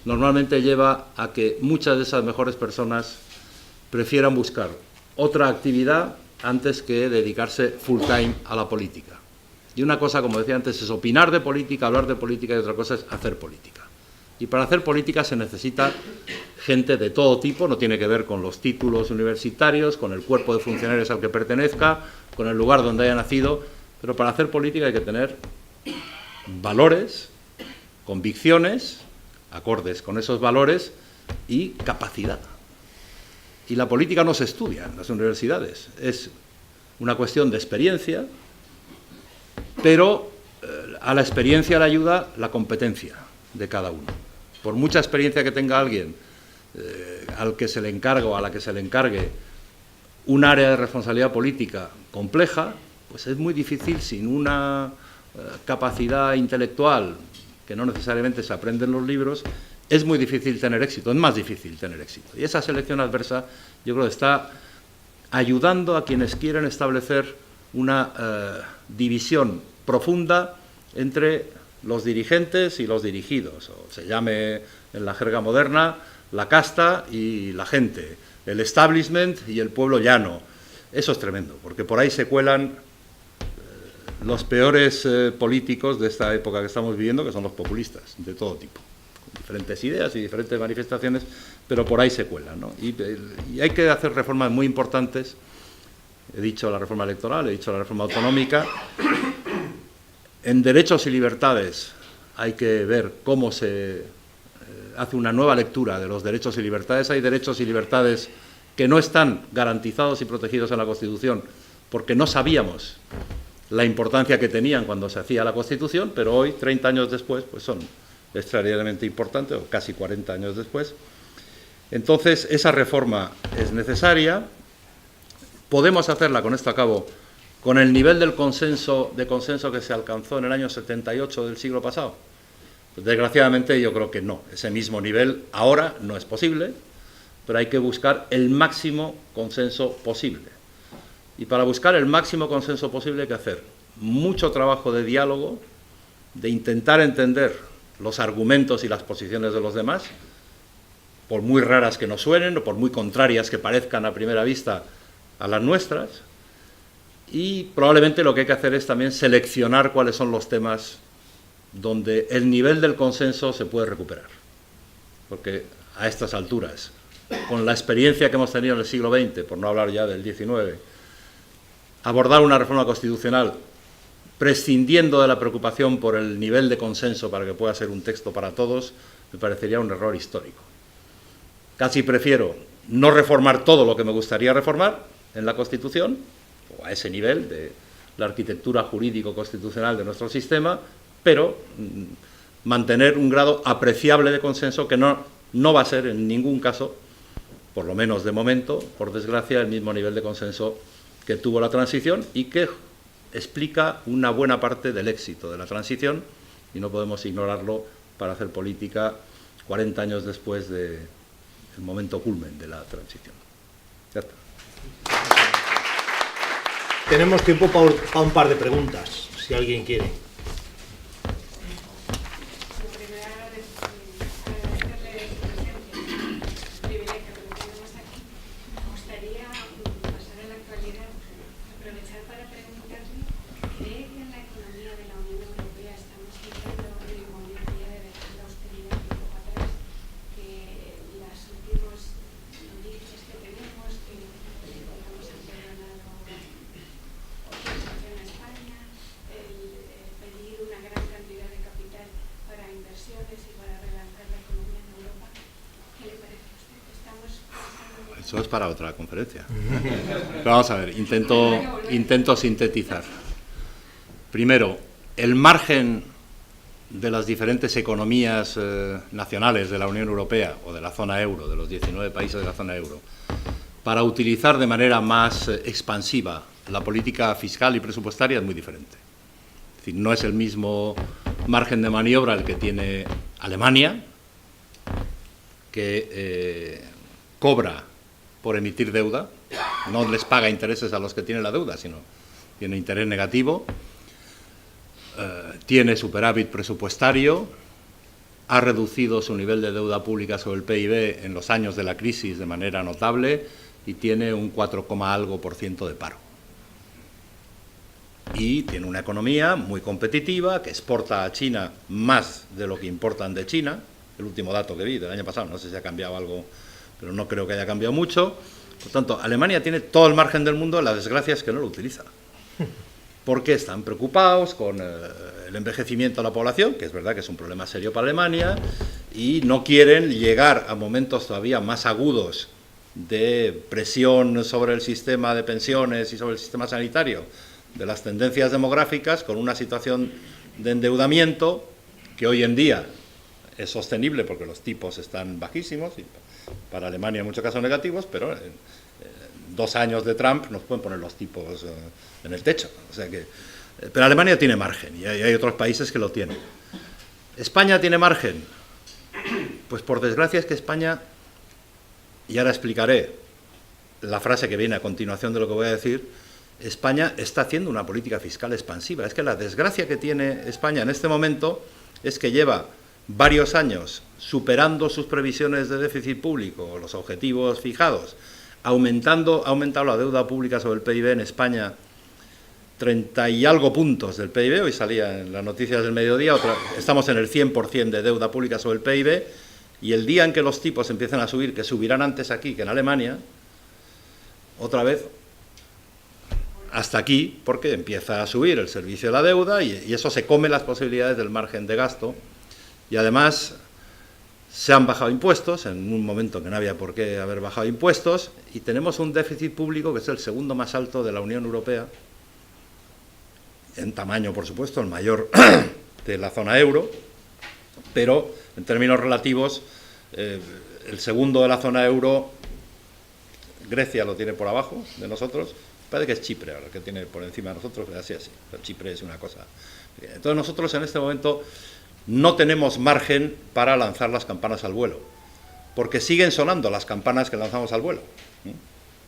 Speaker 2: normalmente lleva a que muchas de esas mejores personas prefieran buscar otra actividad antes que dedicarse full time a la política. Y una cosa, como decía antes, es opinar de política, hablar de política, y otra cosa es hacer política. Y para hacer política se necesita gente de todo tipo, no tiene que ver con los títulos universitarios, con el cuerpo de funcionarios al que pertenezca, con el lugar donde haya nacido, pero para hacer política hay que tener valores, convicciones, acordes con esos valores y capacidad. Y la política no se estudia en las universidades, es una cuestión de experiencia, pero a la experiencia le ayuda la competencia de cada uno. Por mucha experiencia que tenga alguien al que se le encargue o a la que se le encargue un área de responsabilidad política compleja, pues es muy difícil sin una capacidad intelectual que no necesariamente se aprende en los libros. Es muy difícil tener éxito, es más difícil tener éxito. Y esa selección adversa, yo creo que está ayudando a quienes quieren establecer una división profunda entre los dirigentes y los dirigidos, o se llame en la jerga moderna la casta y la gente, el establishment y el pueblo llano. Eso es tremendo, porque por ahí se cuelan los peores políticos de esta época que estamos viviendo, que son los populistas, de todo tipo, con diferentes ideas y diferentes manifestaciones, pero por ahí se cuelan, ¿no? Y hay que hacer reformas muy importantes. He dicho la reforma electoral, he dicho la reforma autonómica. En derechos y libertades hay que ver cómo se hace una nueva lectura de los derechos y libertades. Hay derechos y libertades que no están garantizados y protegidos en la Constitución porque no sabíamos la importancia que tenían cuando se hacía la Constitución, pero hoy, 30 años después, pues son extraordinariamente importantes, o casi 40 años después. Entonces, esa reforma es necesaria. Podemos hacerla, con esto acabo, con el nivel del consenso que se alcanzó en el año 78 del siglo pasado. Pues, desgraciadamente, yo creo que no. Ese mismo nivel ahora no es posible, pero hay que buscar el máximo consenso posible. Y para buscar el máximo consenso posible hay que hacer mucho trabajo de diálogo, de intentar entender los argumentos y las posiciones de los demás, por muy raras que nos suenen o por muy contrarias que parezcan a primera vista a las nuestras, y probablemente lo que hay que hacer es también seleccionar cuáles son los temas donde el nivel del consenso se puede recuperar. Porque a estas alturas, con la experiencia que hemos tenido en el siglo XX, por no hablar ya del XIX, abordar una reforma constitucional prescindiendo de la preocupación por el nivel de consenso para que pueda ser un texto para todos, me parecería un error histórico. Casi prefiero no reformar todo lo que me gustaría reformar en la Constitución, o a ese nivel de la arquitectura jurídico-constitucional de nuestro sistema, pero mantener un grado apreciable de consenso que no va a ser en ningún caso, por lo menos de momento, por desgracia, el mismo nivel de consenso que tuvo la transición y que explica una buena parte del éxito de la transición, y no podemos ignorarlo para hacer política 40 años después del momento culmen de la transición. Ya está.
Speaker 1: Tenemos tiempo para un par de preguntas, si alguien quiere.
Speaker 2: Eso es para otra conferencia. Pero vamos a ver, intento sintetizar. Primero, el margen de las diferentes economías nacionales de la Unión Europea o de la zona euro, de los 19 países de la zona euro, para utilizar de manera más expansiva la política fiscal y presupuestaria es muy diferente. Es decir, no es el mismo margen de maniobra el que tiene Alemania, que cobra por emitir deuda, no les paga intereses a los que tienen la deuda, sino tiene interés negativo, tiene superávit presupuestario, ha reducido su nivel de deuda pública sobre el PIB en los años de la crisis de manera notable y tiene un 4, algo % de paro. Y tiene una economía muy competitiva que exporta a China más de lo que importan de China. El último dato que vi del año pasado, no sé si ha cambiado algo, pero no creo que haya cambiado mucho. Por tanto, Alemania tiene todo el margen del mundo, la desgracia es que no lo utiliza. Porque están preocupados con el envejecimiento de la población, que es verdad que es un problema serio para Alemania, y no quieren llegar a momentos todavía más agudos de presión sobre el sistema de pensiones y sobre el sistema sanitario, de las tendencias demográficas, con una situación de endeudamiento que hoy en día es sostenible porque los tipos están bajísimos y para Alemania en muchos casos negativos, pero en 2 años de Trump nos pueden poner los tipos en el techo. O sea que, pero Alemania tiene margen y hay otros países que lo tienen. ¿España tiene margen? Pues por desgracia es que España, y ahora explicaré la frase que viene a continuación de lo que voy a decir, España está haciendo una política fiscal expansiva. Es que la desgracia que tiene España en este momento es que lleva varios años superando sus previsiones de déficit público, los objetivos fijados, ha aumentado la deuda pública sobre el PIB en España 30 y algo puntos del PIB, hoy salía en las noticias del mediodía, estamos en el 100% de deuda pública sobre el PIB, y el día en que los tipos empiezan a subir, que subirán antes aquí que en Alemania, otra vez hasta aquí, porque empieza a subir el servicio de la deuda y eso se come las posibilidades del margen de gasto. Y además se han bajado impuestos en un momento que no había por qué haber bajado impuestos y tenemos un déficit público que es el segundo más alto de la Unión Europea, en tamaño por supuesto, el mayor de la zona euro, pero en términos relativos el segundo de la zona euro, Grecia lo tiene por abajo de nosotros, parece que es Chipre ahora que tiene por encima de nosotros, así, pero Chipre es una cosa. Entonces nosotros en este momento no tenemos margen para lanzar las campanas al vuelo, porque siguen sonando las campanas que lanzamos al vuelo,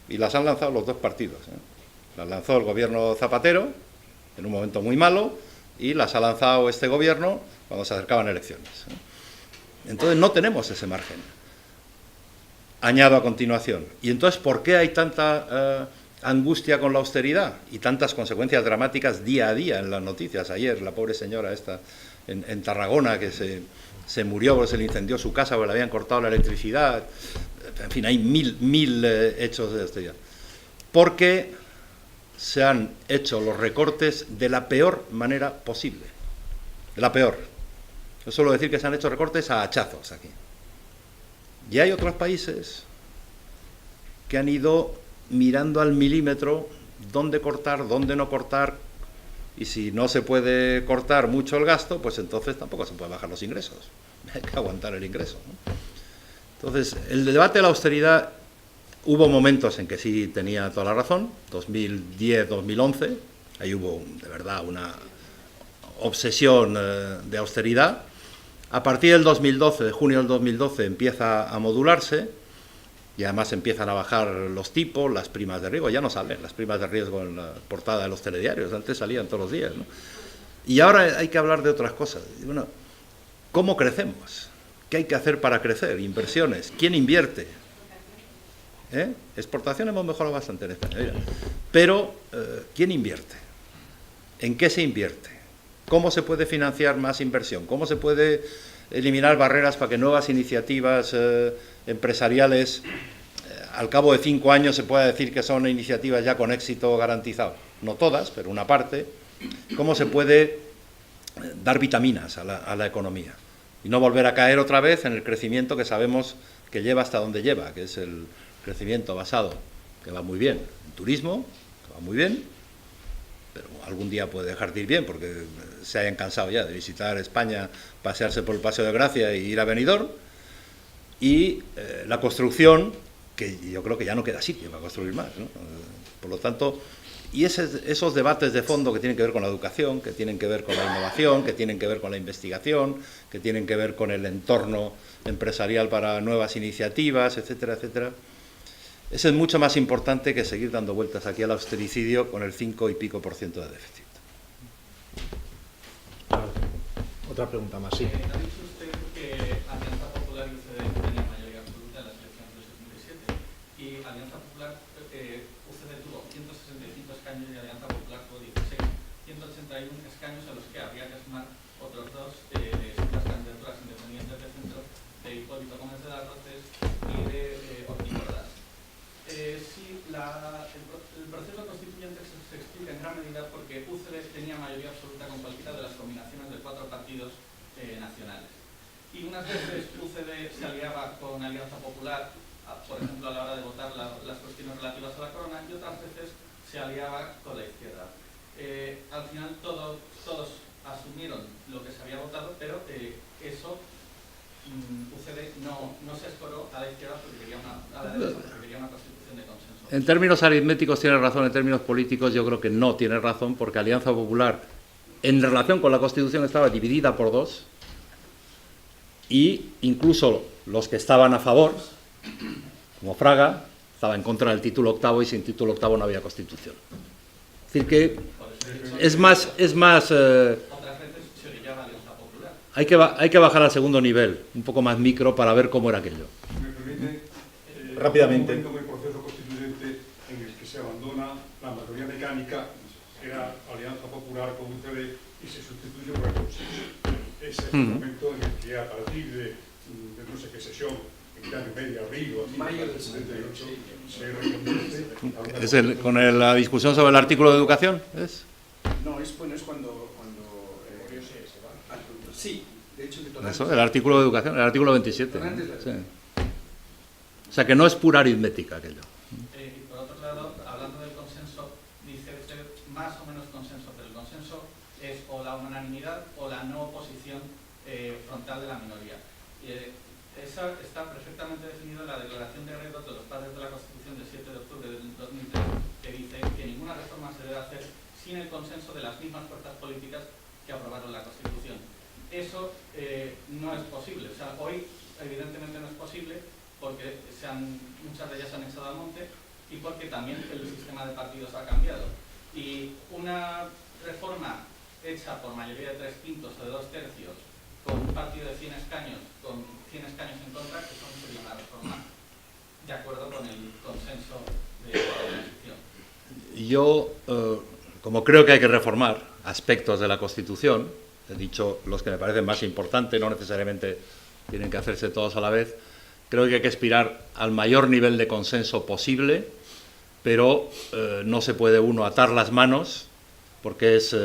Speaker 2: y las han lanzado los dos partidos. Las lanzó el gobierno Zapatero en un momento muy malo y las ha lanzado este gobierno cuando se acercaban elecciones. Entonces no tenemos ese margen. Añado a continuación. Y entonces, ¿por qué hay tanta angustia con la austeridad y tantas consecuencias dramáticas día a día en las noticias. Ayer la pobre señora esta en Tarragona que se murió porque se le incendió su casa porque le habían cortado la electricidad. En fin, hay mil hechos de austeridad. Porque se han hecho los recortes de la peor manera posible. De la peor. Yo suelo decir que se han hecho recortes a hachazos aquí. Y hay otros países que han ido mirando al milímetro dónde cortar, dónde no cortar, y si no se puede cortar mucho el gasto, pues entonces tampoco se puede bajar los ingresos. Hay que aguantar el ingreso, ¿no? Entonces, el debate de la austeridad, hubo momentos en que sí tenía toda la razón, 2010, 2011, ahí hubo de verdad una obsesión de austeridad. A partir del 2012, de junio del 2012, empieza a modularse y además empiezan a bajar los tipos, las primas de riesgo. Ya no salen las primas de riesgo en la portada de los telediarios, antes salían todos los días, ¿no? Y ahora hay que hablar de otras cosas. Bueno, ¿cómo crecemos? ¿Qué hay que hacer para crecer? Inversiones. ¿Quién invierte? Exportación hemos mejorado bastante en España. Mira. Pero, ¿quién invierte? ¿En qué se invierte? ¿Cómo se puede financiar más inversión? ¿Cómo se puede eliminar barreras para que nuevas iniciativas empresariales, al cabo de 5 años se pueda decir que son iniciativas ya con éxito garantizado? No todas, pero una parte. ¿Cómo se puede dar vitaminas a la economía? Y no volver a caer otra vez en el crecimiento que sabemos que lleva hasta donde lleva, que es el crecimiento basado, que va muy bien, en turismo, que va muy bien, pero algún día puede dejar de ir bien porque se hayan cansado ya de visitar España, pasearse por el Paseo de Gracia e ir a Benidorm, y la construcción, que yo creo que ya no queda sitio para construir más, ¿no? Por lo tanto, y esos debates de fondo que tienen que ver con la educación, que tienen que ver con la innovación, que tienen que ver con la investigación, que tienen que ver con el entorno empresarial para nuevas iniciativas, etcétera, etcétera. Ese es mucho más importante que seguir dando vueltas aquí al austericidio con el 5 y pico % de déficit.
Speaker 3: Otra pregunta más, sí.
Speaker 4: ¿Ha dicho usted que Alianza Popular y UCD tenían mayoría absoluta en las elecciones del 77? Y Alianza Popular, UCD tuvo 165 escaños y Alianza Popular tuvo 16, 181 escaños a los que habría que sumar otros dos las candidaturas independientes de centro de Hipólito Gómez de las Rozas y de Ortiz Ordaz. Sí, el proceso constituyente se explica en gran medida porque UCD tenía mayoría absoluta con cualquiera de las combinaciones de 4 partidos nacionales. Y unas veces UCD se aliaba con Alianza Popular, por ejemplo a la hora de votar las cuestiones relativas a la corona, y otras veces se aliaba con la izquierda. Al final todos asumieron lo que se había votado, pero eso UCD no se escoró a la izquierda porque quería a la derecha porque quería una constitución de consenso.
Speaker 2: En términos aritméticos tiene razón, en términos políticos yo creo que no tiene razón, porque Alianza Popular, en relación con la Constitución, estaba dividida por 2, y incluso los que estaban a favor, como Fraga, estaba en contra del título octavo, y sin título octavo no había Constitución. Es decir que es más
Speaker 4: Otras veces se orillaba Alianza Popular.
Speaker 2: hay que bajar al segundo nivel, un poco más micro, para ver cómo era aquello.
Speaker 5: Si me permite,
Speaker 3: rápidamente.
Speaker 5: un momento en el proceso constituyente en el que se abandona la mayoría mecánica, era Alianza Popular con UCD y se sustituye por el consenso. Ese es el momento en el que a partir de no sé qué sesión, en año medio, abril o así,
Speaker 6: mayo del
Speaker 5: 78, se reconduce.
Speaker 2: ¿Es con la discusión sobre el artículo de educación? ¿Es?
Speaker 6: No, es cuando sí, de hecho que
Speaker 2: Eso, el artículo de educación, el artículo 27. ¿no? Sí. O sea que no es pura aritmética aquello.
Speaker 4: Y por otro lado, hablando del consenso, dice usted más o menos consenso, pero el consenso es o la unanimidad o la no oposición frontal de la minoría. Esa está perfectamente definido en la Declaración de Arreglos de los Padres de la Constitución del 7 de octubre del 2003, que dice que ninguna reforma se debe hacer sin el consenso de las mismas fuerzas políticas que aprobaron la Constitución. Eso no es posible. O sea, hoy evidentemente no es posible porque muchas de ellas se han echado al monte y porque también el sistema de partidos ha cambiado. Y una reforma hecha por mayoría de 3/5 o de 2/3 con un partido de 100 escaños, con 100 escaños en contra, que sería una reforma de acuerdo con el consenso de la oposición.
Speaker 2: Yo, como creo que hay que reformar aspectos de la Constitución, he dicho los que me parecen más importantes, no necesariamente tienen que hacerse todos a la vez, creo que hay que aspirar al mayor nivel de consenso posible, pero no se puede uno atar las manos, porque es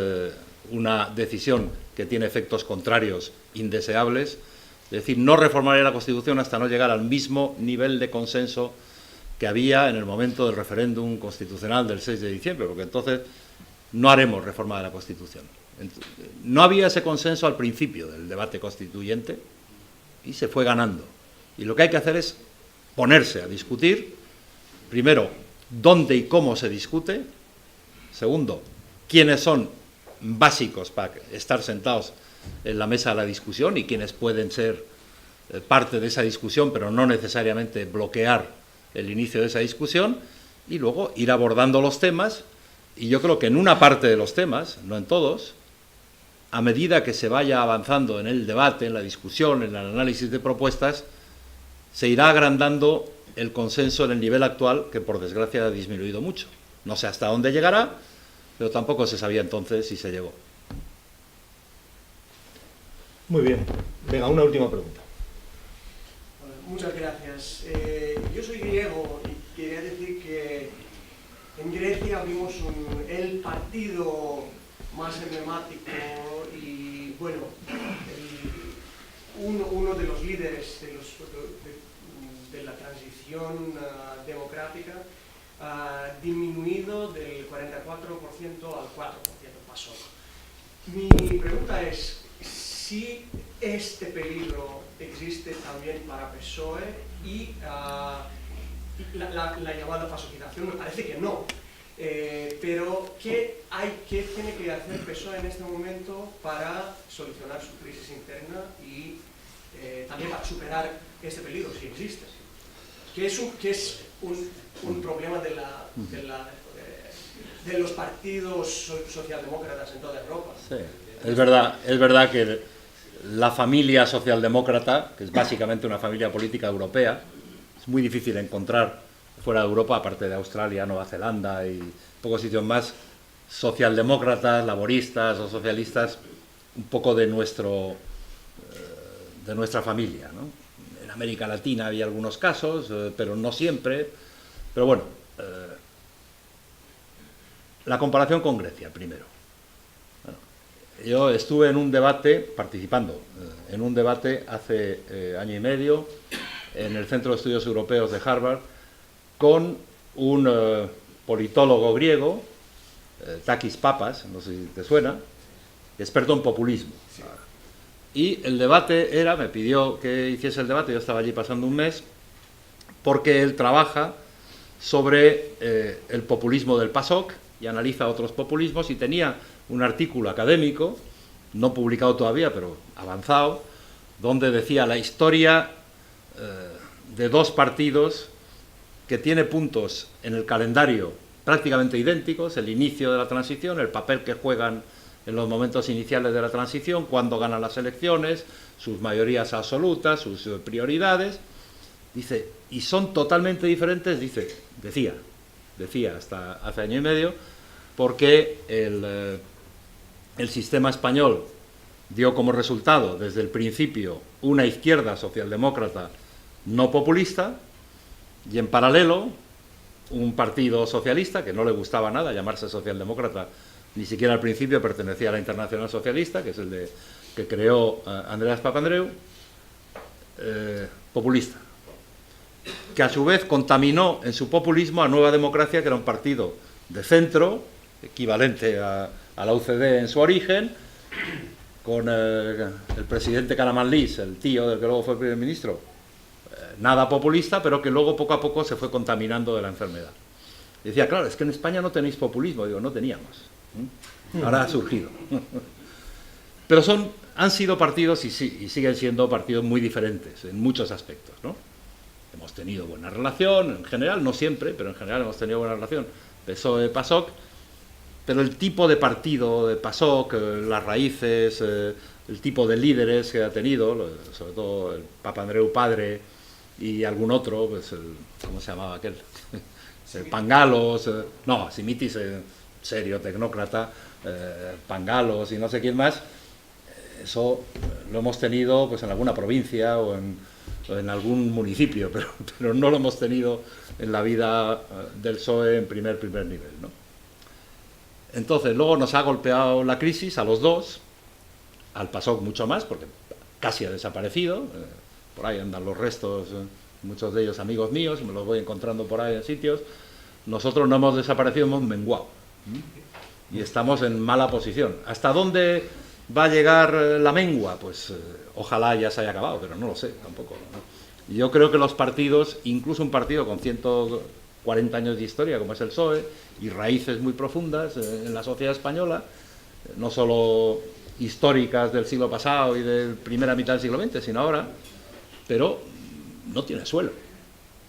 Speaker 2: una decisión que tiene efectos contrarios indeseables. Es decir, no reformaré la Constitución hasta no llegar al mismo nivel de consenso que había en el momento del referéndum constitucional del 6 de diciembre, porque entonces no haremos reforma de la Constitución. No había ese consenso al principio del debate constituyente y se fue ganando. Y lo que hay que hacer es ponerse a discutir, primero, dónde y cómo se discute, segundo, quiénes son básicos para estar sentados en la mesa de la discusión y quiénes pueden ser parte de esa discusión, pero no necesariamente bloquear el inicio de esa discusión, y luego ir abordando los temas, y yo creo que en una parte de los temas, no en todos, a medida que se vaya avanzando en el debate, en la discusión, en el análisis de propuestas, se irá agrandando el consenso en el nivel actual, que por desgracia ha disminuido mucho. No sé hasta dónde llegará, pero tampoco se sabía entonces si se llegó.
Speaker 3: Muy bien. Venga, una última pregunta.
Speaker 7: Muchas gracias. Yo soy griego y quería decir que en Grecia abrimos el partido más emblemático y, bueno, uno de los líderes de la transición democrática ha disminuido del 44% al 4%, pasó. Mi pregunta es, si este peligro existe también para PSOE y la llamada pasoquización, me parece que no. Pero ¿qué tiene que hacer PSOE en este momento para solucionar su crisis interna y también para superar este peligro, si existe? Que es un problema de los partidos socialdemócratas en toda Europa.
Speaker 2: Sí. Es verdad que la familia socialdemócrata, que es básicamente una familia política europea, es muy difícil encontrar fuera de Europa, aparte de Australia, Nueva Zelanda y pocos sitios más, socialdemócratas, laboristas o socialistas, un poco de nuestra familia, ¿no? En América Latina había algunos casos, pero no siempre. Pero bueno, la comparación con Grecia, primero. Yo estuve en un debate, participando en un debate hace año y medio en el Centro de Estudios Europeos de Harvard con un politólogo griego, Takis Papas, no sé si te suena, experto en populismo. Y el debate era, me pidió que hiciese el debate, yo estaba allí pasando un mes, porque él trabaja sobre el populismo del PASOK y analiza otros populismos, y tenía un artículo académico, no publicado todavía, pero avanzado, donde decía la historia de dos partidos que tiene puntos en el calendario prácticamente idénticos, el inicio de la transición, el papel que juegan en los momentos iniciales de la transición, cuando ganan las elecciones, sus mayorías absolutas, sus prioridades. Dice, y son totalmente diferentes, decía hasta hace año y medio, porque el sistema español dio como resultado desde el principio una izquierda socialdemócrata no populista, y en paralelo un partido socialista que no le gustaba nada llamarse socialdemócrata, ni siquiera al principio pertenecía a la Internacional Socialista, que es el que creó Andreas Papandreou, populista, que a su vez contaminó en su populismo a Nueva Democracia, que era un partido de centro, equivalente a la UCD en su origen, con el presidente Karamanlis, el tío del que luego fue el primer ministro, nada populista, pero que luego poco a poco se fue contaminando de la enfermedad. Y decía, claro, es que en España no tenéis populismo. Digo, no teníamos. Ahora ha surgido. Pero han sido partidos y siguen siendo partidos muy diferentes en muchos aspectos, ¿no? Hemos tenido buena relación, en general, no siempre, pero en general hemos tenido buena relación, PSOE-PASOK, pero el tipo de partido de PASOK, las raíces, el tipo de líderes que ha tenido, sobre todo el Papandreou padre, y algún otro, pues ¿cómo se llamaba aquel? El Pangalos, no, Simitis, serio tecnócrata, Pangalos y no sé quién más. Eso lo hemos tenido pues en alguna provincia o en algún municipio, pero no lo hemos tenido en la vida del PSOE en primer nivel, ¿no? Entonces, luego nos ha golpeado la crisis a los dos, al PASOK mucho más, porque casi ha desaparecido, por ahí andan los restos, muchos de ellos amigos míos, me los voy encontrando por ahí en sitios. Nosotros no hemos desaparecido, hemos menguado, y estamos en mala posición. ¿Hasta dónde va a llegar la mengua? Pues ojalá ya se haya acabado, pero no lo sé tampoco, ¿no? Yo creo que los partidos, incluso un partido con 140 años de historia como es el PSOE y raíces muy profundas en la sociedad española, no solo históricas del siglo pasado y de primera mitad del siglo XX, sino ahora, pero no tiene suelo.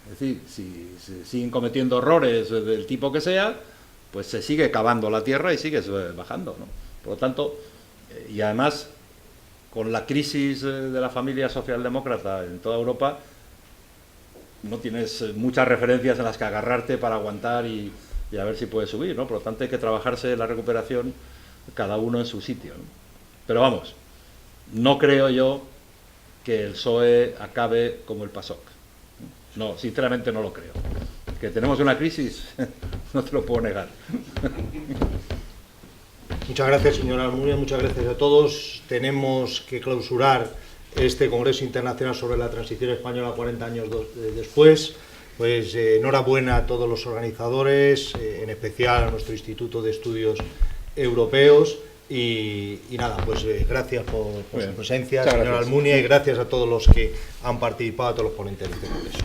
Speaker 2: Es decir, si siguen cometiendo errores del tipo que sea, pues se sigue cavando la tierra y sigues bajando, ¿no? Por lo tanto, y además, con la crisis de la familia socialdemócrata en toda Europa, no tienes muchas referencias en las que agarrarte para aguantar y a ver si puedes subir, ¿no? Por lo tanto, hay que trabajarse la recuperación cada uno en su sitio, ¿no? Pero vamos, no creo yo que el PSOE acabe como el PASOK. No, sinceramente no lo creo. Que tenemos una crisis, no te lo puedo negar.
Speaker 1: Muchas gracias, señora Almunia, muchas gracias a todos. Tenemos que clausurar este Congreso Internacional sobre la Transición Española 40 años después. Pues enhorabuena a todos los organizadores, en especial a nuestro Instituto de Estudios Europeos. Y nada, pues gracias por su presencia, señora Almunia, y gracias a todos los que han participado, a todos los ponentes de este Congreso.